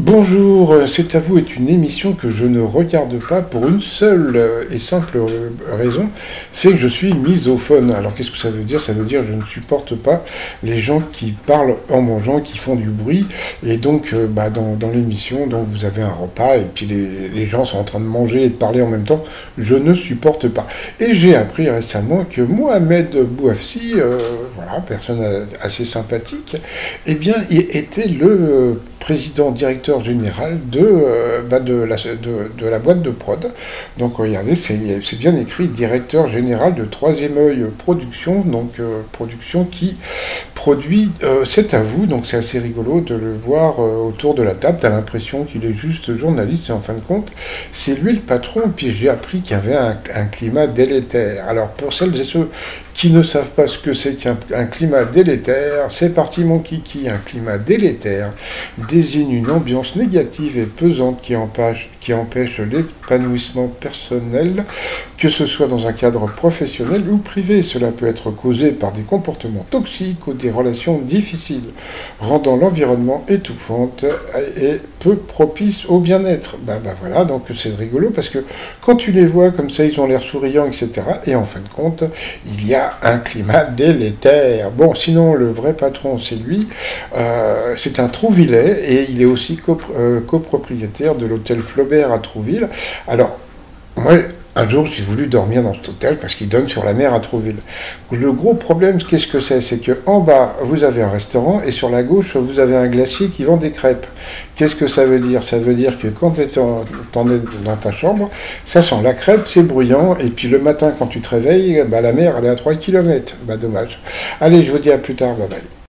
Bonjour, C'est à vous est une émission que je ne regarde pas pour une seule et simple raison, c'est que je suis misophone. Alors qu'est-ce que ça veut dire? Ça veut dire que je ne supporte pas les gens qui parlent en mangeant, qui font du bruit. Et donc dans l'émission, donc vous avez un repas et puis les gens sont en train de manger et de parler en même temps. Je ne supporte pas. Et j'ai appris récemment que Mohamed Bouafsi, voilà, personne assez sympathique, eh bien, il était le président directeur général de la boîte de prod. Donc regardez, c'est bien écrit, directeur général de Troisième Œil Production, donc production qui produit C'est à vous, donc c'est assez rigolo de le voir autour de la table. T'as l'impression qu'il est juste journaliste et en fin de compte, c'est lui le patron. Et puis j'ai appris qu'il y avait un climat délétère. Alors pour celles et ceux qui ne savent pas ce que c'est qu'un climat délétère, c'est parti mon kiki. Un climat délétère désigne une ambiance négative et pesante qui empêche l'épanouissement personnel, que ce soit dans un cadre professionnel ou privé. Cela peut être causé par des comportements toxiques ou des relations difficiles, rendant l'environnement étouffante et peu propice au bien-être. Voilà, donc c'est rigolo parce que quand tu les vois comme ça, ils ont l'air souriants, etc. Et en fin de compte, il y a un climat délétère. Bon, sinon, le vrai patron, c'est lui. C'est un Trouvillais et il est aussi copropriétaire de l'hôtel Flaubert à Trouville. Alors, moi, un jour, j'ai voulu dormir dans cet hôtel parce qu'il donne sur la mer à Trouville. Le gros problème, qu'est-ce que c'est? C'est que en bas, vous avez un restaurant et sur la gauche, vous avez un glacier qui vend des crêpes. Qu'est-ce que ça veut dire? Ça veut dire que quand tu es dans ta chambre, ça sent la crêpe, c'est bruyant, et puis le matin, quand tu te réveilles, la mer, elle est à 3 km. Dommage. Allez, je vous dis à plus tard, bye bye.